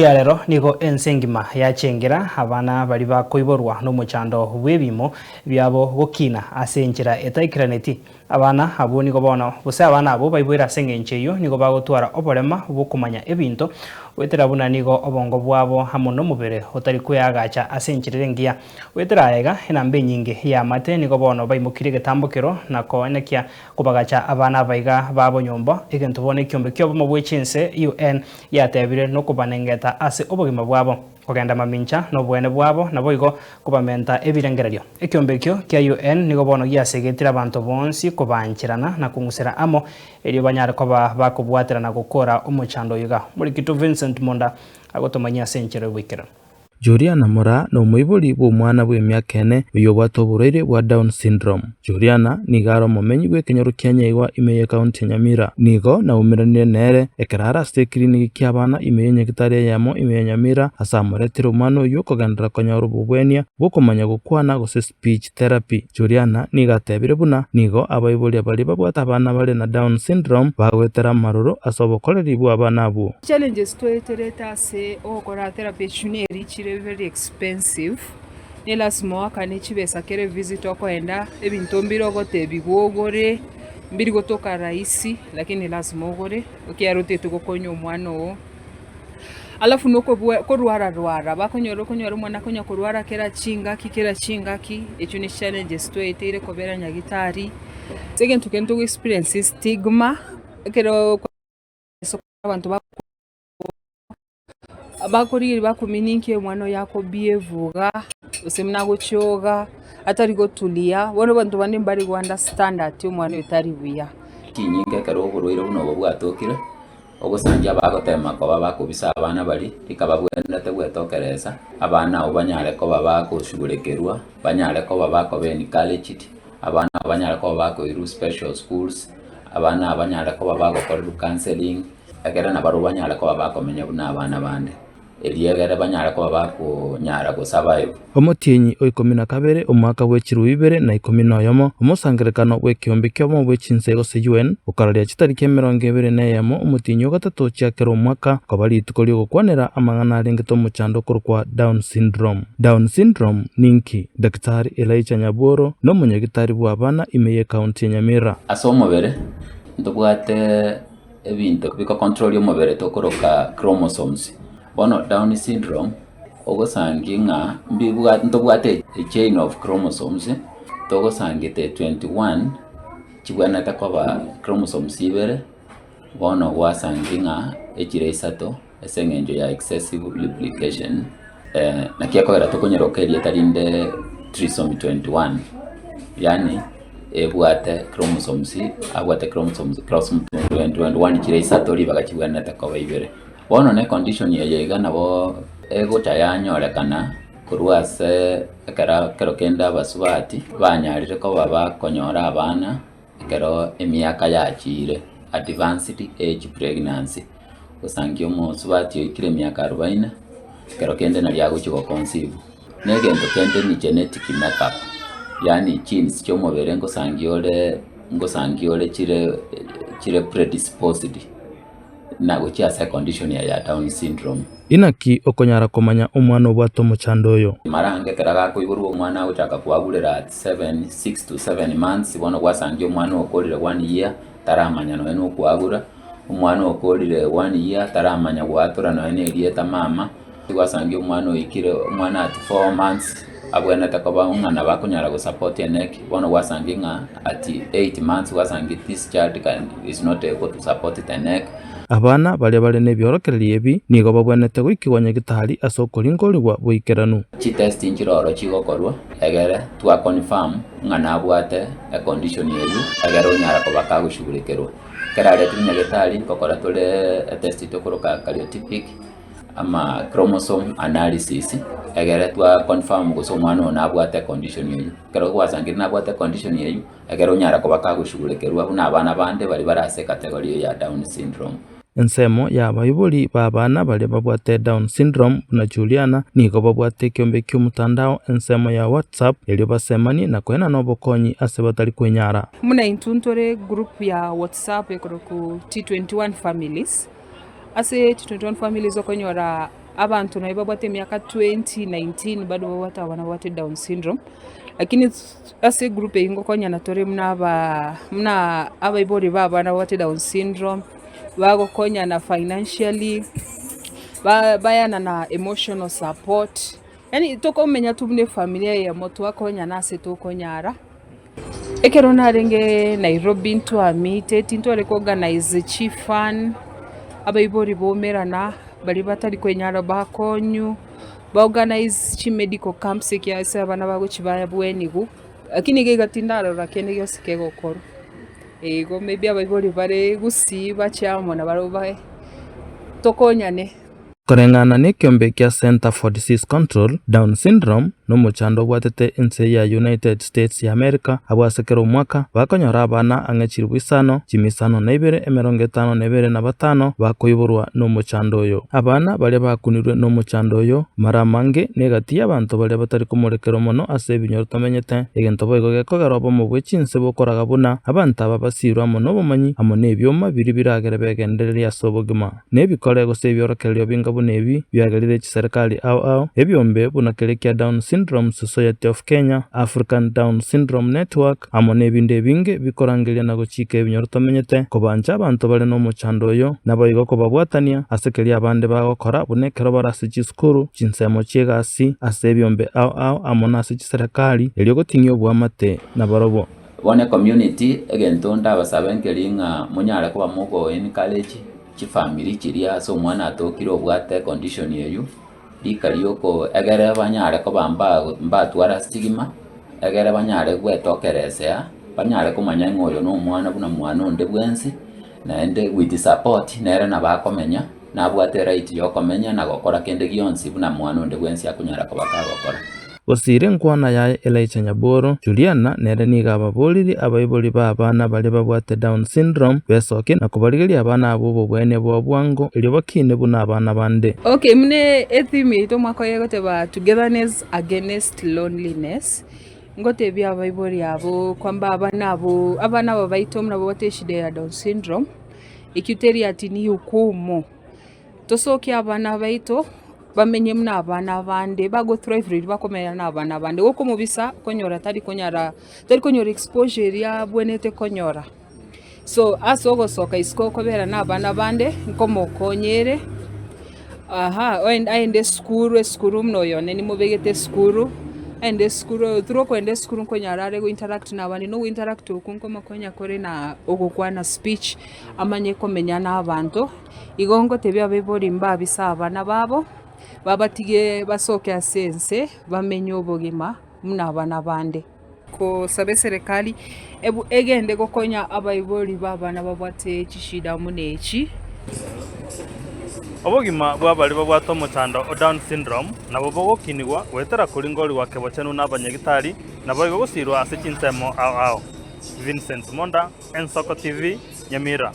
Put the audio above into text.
ya rero nigo ensengima yachengera abana bari bakoiborwa n'omuchando bw'ebimo byabo gokina ase enchera etaikiraneti abana abo nigo bono bose abana abo baibwera sengenche iyo nigo bagotwara oborema bokumanya ebinto wetera buna nigo obongo bwabo hamo n'omubere otari kweyagacha ase enchera engiya wetera ega enambe nyinge ya mate nigo bono baimukire getambokero nako enekia kubagacha abana baiga babo nyomba egento bone kiombe kyobo mu bwechinse UN yatebire no kubanengeta ase obogima bwabo kugenda mamincha no bwene bwabo nabo igo kubamenta ebirengererio ekiombe kyo kya UN nigo bono giasegetira abantu bonsi kubanchirana na kungusera amo elio banyare koba bakubwatira na gukora umuchando yiga muri kitu Vincent Monda agotomanya senchero wikera Juliana Mora no muiburi bw'omwana bw'emyaka 4 uyo bwatoboreire bwa Down syndrome. Juliana nigaro mumenyi bwe Kenyaru Kenya iwa imeye county Nyamira. Nigo na umiranire nere ekerara state clinic ky'abana imeye nyegitare yamo imeye Nyamira asamuretira umwana uyo kugandira Konyaru bubwenia bwokumanya gukwana gose speech therapy. Juliana nigatebire buna nigo abaiburi abali babwata abana bali na Down syndrome bagwetera maruru asobokoreri bwa abana abo. Challenges twetereta se okora therapy chuneri very expensive. Nelasimo akane chibesa kere visit okoenda ebintu mbirogote bigogore mbiri gotoka rahisi lakini lazima ogore okiarote tugokonya omwana o alafu noko korwara bakonyora mwana konya korwara kera chingaki echo ni challenges twetere kobera nyagitari segentu kento experience stigma kero abantu abakorire bakumininke mwana yako bievuga usemna gochoga atari gotulia bono bantu bane bari go understand ati umwana utari buya kinyinge karo burwiro buno bwatokire ogosanja bagotema ko babakubisa abana bari ikababwenda tegwetokereza abana obanyare ko babakoshugurekerwa banyare ko babako beni college abana banyare ko babako iru special schools abana abanyare ko babako counseling agera na baro banyare ko babakomenya buna abana bande eliegere banyara ko babako nyara go survive omotienyi oikomina kabere omwaka bwechiru 2011 omusangerekano bwekiombe kyomo bwechinsego se UN ukararia chitariki 20 omutinyi gatatu cyakero omwaka kabali tukolio gukwanera amangana arengeto muchando kurukwa Down syndrome. Down syndrome ninki daktari Elijah Nyaboro no munyagitari bw'abana imeye county Nyamira asomobere ndobwate ebintu biko control yomobere tokoroka chromosomes. Bono Down syndrome ogosanginga ndobwate a chain of chromosomes togosangite 21 chibwana takoba chromosomes ibere bono wasanginga echire isato esengenjo ya excessive replication na kiakoera tokonyerokeria tarinde trisomy 21 yani ebwate chromosomes abwate chromosomes 21 chire isato libaga chibwana takoba ibere bono ne condition yega nabo ego chayanyorekana kurwase kero kenda basubati banyarire ko baba konyora abana kero emyaka yachire advanced age pregnancy usangio musubati ikire emyaka 40 kero kende na lyago chiko conceive negento kende ni genetic makeup yani genes chomobere ngosangiole chire predisposed na guchia condition ya Down syndrome inaki okonyara komanya omwana obwato muchando oyo marange keraga kuiburwa omwana uchaka kwagurira 6 to 7 months bono gwasangia omwana okorire 1 year taramanya no eno kwagura omwana okorire 1 year taramanya gwatura no ene erieta mama gwasangia omwana oikire omwana at 4 months abwena takoba umwana bakonyara go support enek bono gwasangia at 8 months gwasangia this child is not able to support the neck. Abana bali nebyorokereri ebi nigo babwenete gwikirwa nyagitari asokoringorwa bwikeranu chi test injiroro chigokorwa egere twa confirm ngana abwate a condition yeyu egere onyara ko bakagushugurekerwa kerare nyagitari kokora tole test tokoroka karyotypic ama chromosome analysis egere twa confirm guso mwana ona abwate condition yeyu kero gwasangire na abwate condition yeyu egere onyara ko bakagushugurekerwa buna abana bande bali barase category ya Down syndrome. Ensemo ya baibuli babana bali babwate Down syndrome na Juliana nigo babwate kiombe ky'omutandao ensemo ya WhatsApp elio basemani na kwena nobokonyi ase batali kwenyara muna intuntore group ya WhatsApp ekoroku T21 families ase T21 families okonyora abantu nabo babwate miaka 2019 bado babwate abana babwate Down syndrome, lakini ase group ingo konyana tore muna abaibori babana babwate Down syndrome bagokonyana financially, bayana na emotional support, yani tokomenya tubune familia ya motu wakonyana ase tokonyara ekero narenge Nairobi ntwamite tintware organize chief fund abaibori bomerana bali batari kwenyara bakonyu organize chi medical camps kyase abana bago chibaya bwenigu, lakini gigatindaro rakene gyose kegokoro ego maybe abaibori bare gusiba cyamona barobaye tokonyane. Koreng'ana ni kiombe kia Center for Disease Control Down Syndrome n'umuchando bwatete ense ya United States ya America abwasekero mwaka bakonyora abana ang'echirwa isano chimisano na 252 bakoiborwa n'umuchando oyo. Abana bali bakunirwe n'umuchando oyo mara mange negati abantu bali batari kumurekero mono ase binyoro tomenyete egento boigo gekogarobo mu bwechinse bokoraga buna abantu aba basirwa mono bomanyi amone ebyoma biri biragere begendereria sobogima nebikore gose byorokerio binga bunebi byagarire chiserikali ao ebyombe bunakerekia Down Syndrome Society of Kenya, African Down Syndrome Network amone binde binge bikorangiria na guchika ebinyoro tomenyete kobanja abantu bali no muchando oyo naboigo kobabwatania asekeria abande bagokora bunekero barase chiskuru chinsemo chegasi ase ebyombe ao amona ase chiserikali elio gotingio bwamate na barobo bone community egento ndabasabenkelinga munyare kuba mugo in college chifamily chiria so mwana atokire obwate condition yeyu ikarioko egere banyare ko bamba twara stigma egere banyare gwetokeresea banyare kumanya ngoyo no mwana buna mwana onde bwensi na ende with support nere na bakomenya na bwate right yo komenya na gokora kende gionsi buna mwana onde bwensi akunyara ko bakagokora Gosire nkwana ya Elijah Nyaboro Juliana nere niga ababoliri abaiboli ba abana bali babwate Down Syndrome besoke na kubarigeria abana abo bwene bwa bwango elio bakine buna abana bande. Okay, mne ethimi to makoye gote ba togetherness against loneliness ngote bya abaiboli abo kwamba abana abo baito mna bote shida ya Down Syndrome ikiteria ati ni hukumu tosoke abana baito bamenye mna abana bande bago thrive rate bakomera na abana bande goko mubisa konyora tari konyora exposure ya bwenete konyora so asogo soka isko kobera na abana bande nkomo konyere aende skuru mno yone ni mubegete skuru aende skuru turoko ende skuru konyara rego interact na abandi no interact ukunko makonya kore na ogokwana speech amanye komenya na abantu igongo tebya bebori mbabisa abana babo babatige basoke asense bamenye obogima muna abana bande ko sabe serikali ebu egende gokonya abaiboli babana babwate chishida munechi obogima bwabali babwate omuchando Down Syndrome nabo bogokinigwa gwetera kuringori wake bochenu n'abanyagitari nabo igogusirwa ase chinsemo ao Vincent Monda, Ensoko TV, Nyamira.